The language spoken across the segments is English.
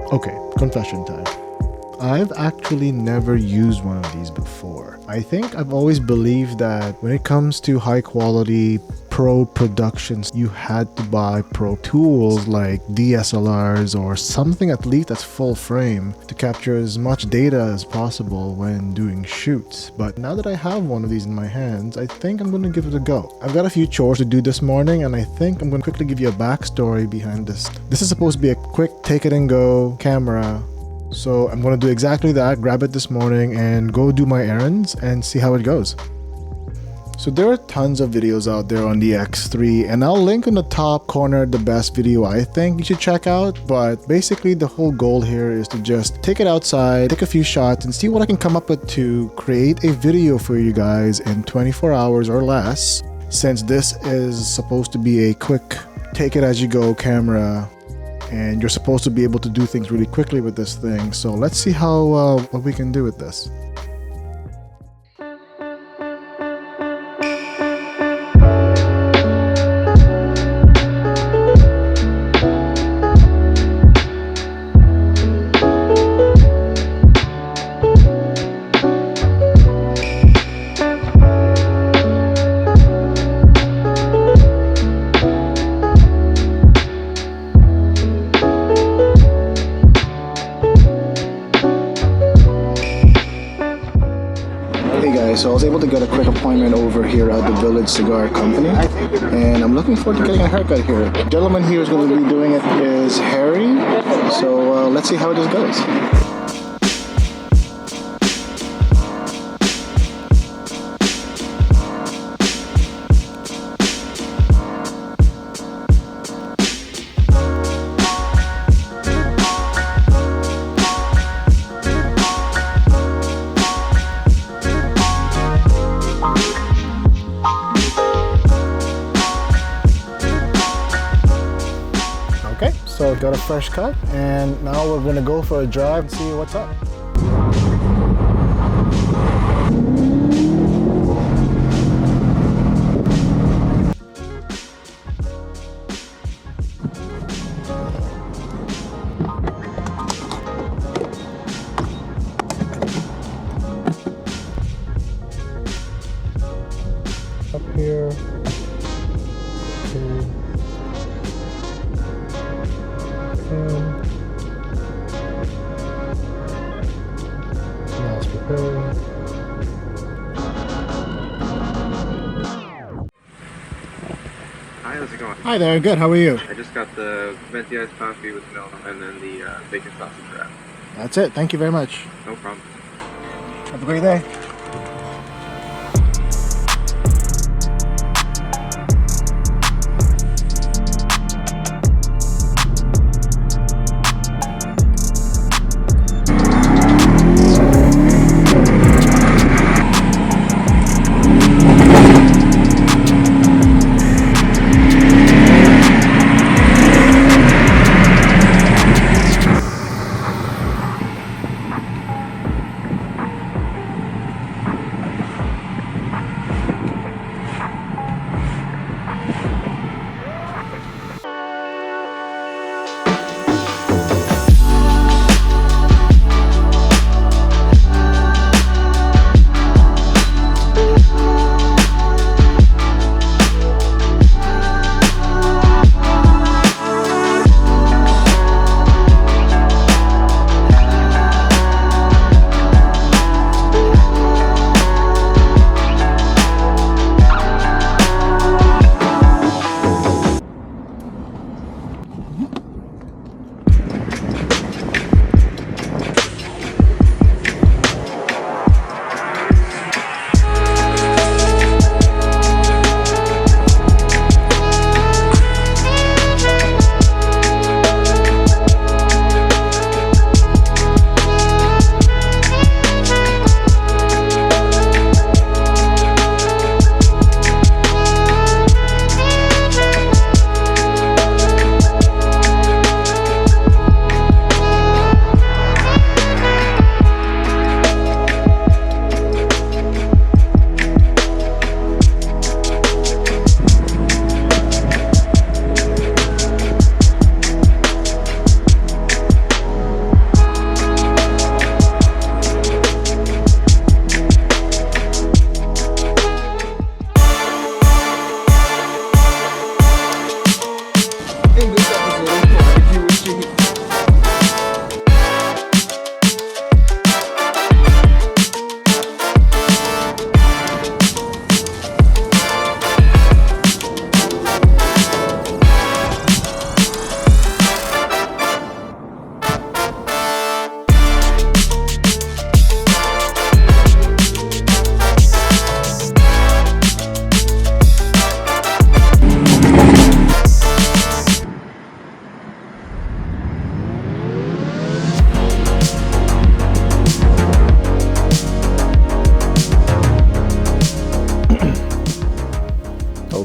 Okay, confession time. I've actually never used one of these before. I think I've always believed that when it comes to high quality pro productions, you had to buy pro tools like DSLRs or something at least that's full frame to capture as much data as possible when doing shoots. But now that I have one of these in my hands, I think I'm going to give it a go. I've got a few chores to do this morning, and I think I'm going to quickly give you a backstory behind this. This is supposed to be a quick take it and go camera. So I'm going to do exactly that, grab it this morning and go do my errands and see how it goes. So there are tons of videos out there on the X3, and I'll link in the top corner the best video I think you should check out. But basically the whole goal here is to just take it outside, take a few shots and see what I can come up with to create a video for you guys in 24 hours or less, since this is supposed to be a quick take it as you go camera. And you're supposed to be able to do things really quickly with this thing. So let's see how what we can do with this. So I was able to get a quick appointment over here at the Village Cigar Company, and I'm looking forward to getting a haircut here. The gentleman here is going to be doing it is Harry, so let's see how this goes. Okay, so got a fresh cut, and now we're gonna go for a drive and see what's up. Up here. Okay. Now it's preparing. Hi, how's it going? Hi there, good, how are you? I just got the venti iced coffee with milk and then the bacon sausage wrap. That's it, thank you very much. No problem. Have a great day.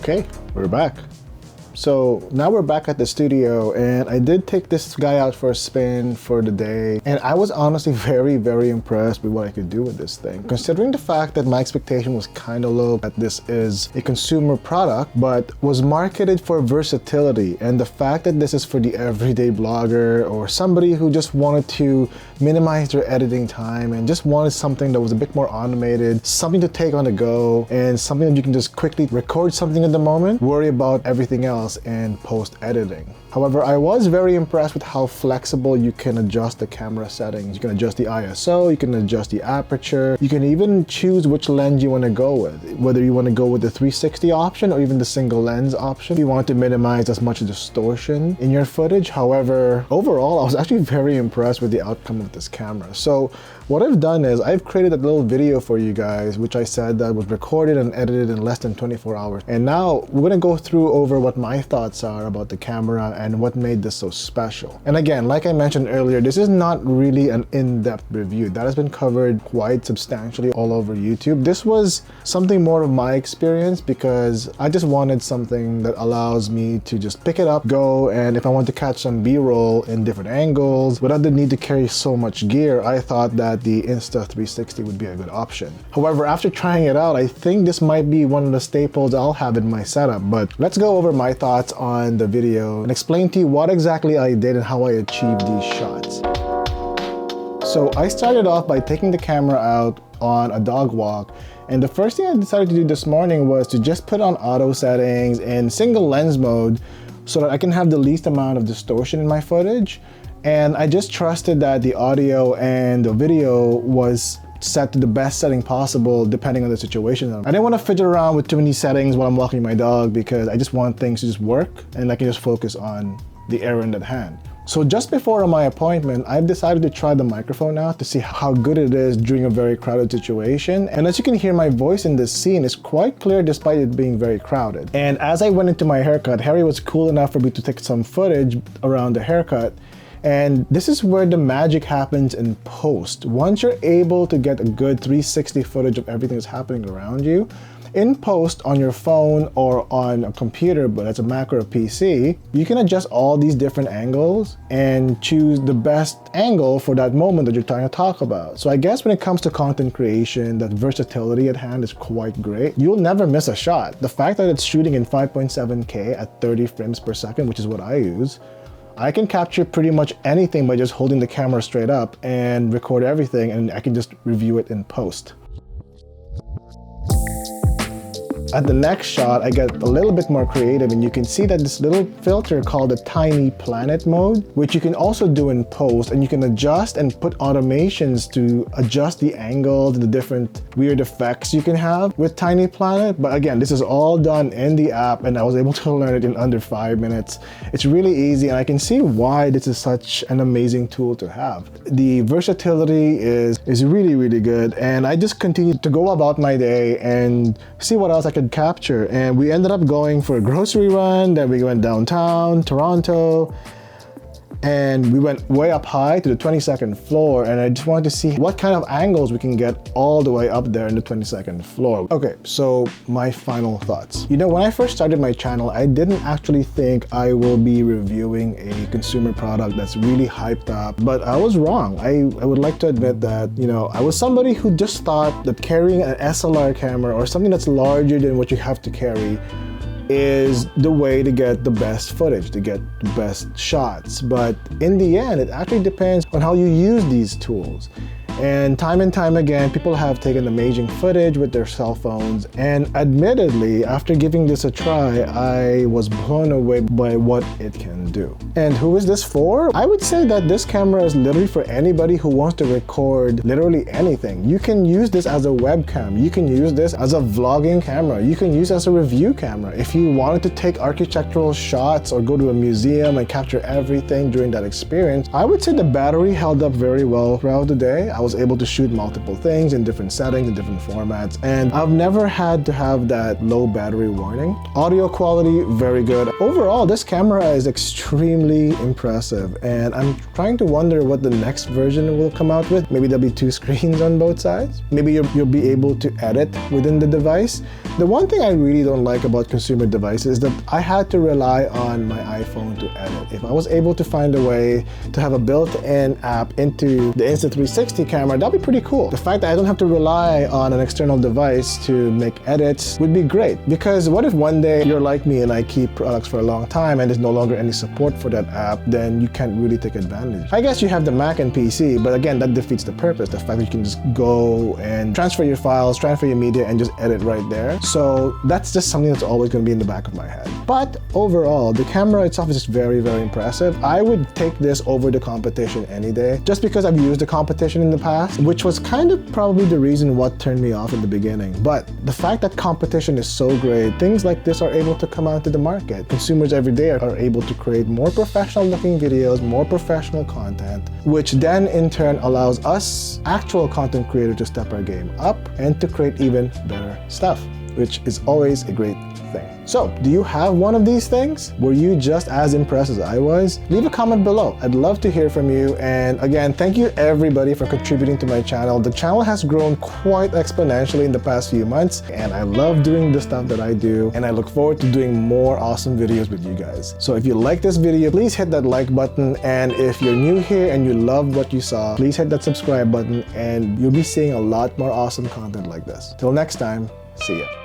Okay, we're back. So now we're back at the studio, and I did take this guy out for a spin for the day, and I was honestly very impressed with what I could do with this thing, considering the fact that my expectation was kind of low, that this is a consumer product but was marketed for versatility, and the fact that this is for the everyday blogger or somebody who just wanted to minimize their editing time and just wanted something that was a bit more automated, something to take on the go, and something that you can just quickly record something at the moment, worry about everything else and post editing. However, I was very impressed with how flexible you can adjust the camera settings. You can adjust the ISO, you can adjust the aperture, you can even choose which lens you want to go with, whether you want to go with the 360 option or even the single lens option. You want to minimize as much distortion in your footage. However, overall, I was actually very impressed with the outcome of this camera. So what I've done is I've created a little video for you guys, which I said that was recorded and edited in less than 24 hours. And now we're going to go through over what my thoughts are about the camera and what made this so special. And again, like I mentioned earlier, this is not really an in-depth review. That has been covered quite substantially all over YouTube. This was something more of my experience because I just wanted something that allows me to just pick it up, go, and if I want to catch some B-roll in different angles without the need to carry so much gear, I thought that the Insta360 would be a good option. However, after trying it out, I think this might be one of the staples I'll have in my setup. But let's go over my thoughts on the video and explain to you what exactly I did and how I achieved these shots. So I started off by taking the camera out on a dog walk, and the first thing I decided to do this morning was to just put on auto settings and single lens mode so that I can have the least amount of distortion in my footage. And I just trusted that the audio and the video was set to the best setting possible depending on the situation. I didn't want to fidget around with too many settings while I'm walking my dog because I just want things to just work and I can just focus on the errand at hand. So just before my appointment, I've decided to try the microphone out to see how good it is during a very crowded situation. And as you can hear, my voice in this scene is quite clear despite it being very crowded. And as I went into my haircut, Harry was cool enough for me to take some footage around the haircut. And this is where the magic happens in post. Once you're able to get a good 360 footage of everything that's happening around you, in post on your phone or on a computer, but it's a Mac or a PC, you can adjust all these different angles and choose the best angle for that moment that you're trying to talk about. So I guess when it comes to content creation, that versatility at hand is quite great. You'll never miss a shot. The fact that it's shooting in 5.7K at 30 frames per second, which is what I use, I can capture pretty much anything by just holding the camera straight up and record everything, and I can just review it in post. At the next shot, I get a little bit more creative, and you can see that this little filter called the tiny planet mode, which you can also do in post, and you can adjust and put automations to adjust the angles, the different weird effects you can have with Tiny Planet. But again, this is all done in the app, and I was able to learn it in under 5 minutes. It's really easy, and I can see why this is such an amazing tool to have. The versatility is really good, and I just continued to go about my day and see what else I could capture. And we ended up going for a grocery run, then we went downtown Toronto, and we went way up high to the 22nd floor, and I just wanted to see what kind of angles we can get all the way up there in the 22nd floor. Okay, so my final thoughts. You know, when I first started my channel, I didn't actually think I will be reviewing a consumer product that's really hyped up, but I was wrong. I would like to admit that, you know, I was somebody who just thought that carrying an SLR camera or something that's larger than what you have to carry is the way to get the best footage, to get the best shots. But in the end, it actually depends on how you use these tools. And time again, people have taken amazing footage with their cell phones. And admittedly, after giving this a try, I was blown away by what it can do. And who is this for? I would say that this camera is literally for anybody who wants to record literally anything. You can use this as a webcam. You can use this as a vlogging camera. You can use it as a review camera. If you wanted to take architectural shots or go to a museum and capture everything during that experience, I would say the battery held up very well throughout the day. I was able to shoot multiple things in different settings, in different formats, and I've never had to have that low battery warning. Audio quality, very good. Overall, this camera is extremely impressive, and I'm trying to wonder what the next version will come out with. Maybe there'll be 2 screens on both sides. Maybe you'll be able to edit within the device. The one thing I really don't like about consumer devices is that I had to rely on my iPhone to edit. If I was able to find a way to have a built-in app into the Insta360 camera, that'd be pretty cool. The fact that I don't have to rely on an external device to make edits would be great. Because what if one day you're like me and I keep products for a long time and there's no longer any support for that app, then you can't really take advantage. I guess you have the Mac and PC, but again, that defeats the purpose. The fact that you can just go and transfer your files, transfer your media, and just edit right there. So that's just something that's always going to be in the back of my head. But overall, the camera itself is just very, very impressive. I would take this over the competition any day, just because I've used the competition in the past, which was kind of probably the reason what turned me off in the beginning. But the fact that competition is so great, things like this are able to come out to the market. Consumers every day are able to create more professional looking videos, more professional content, which then in turn allows us actual content creators to step our game up and to create even better stuff, which is always a great thing. So, do you have one of these things? Were you just as impressed as I was? Leave a comment below. I'd love to hear from you. And again, thank you everybody for contributing to my channel. The channel has grown quite exponentially in the past few months, and I love doing the stuff that I do, and I look forward to doing more awesome videos with you guys. So if you like this video, please hit that like button, and if you're new here and you love what you saw, please hit that subscribe button, and you'll be seeing a lot more awesome content like this. Till next time, see ya.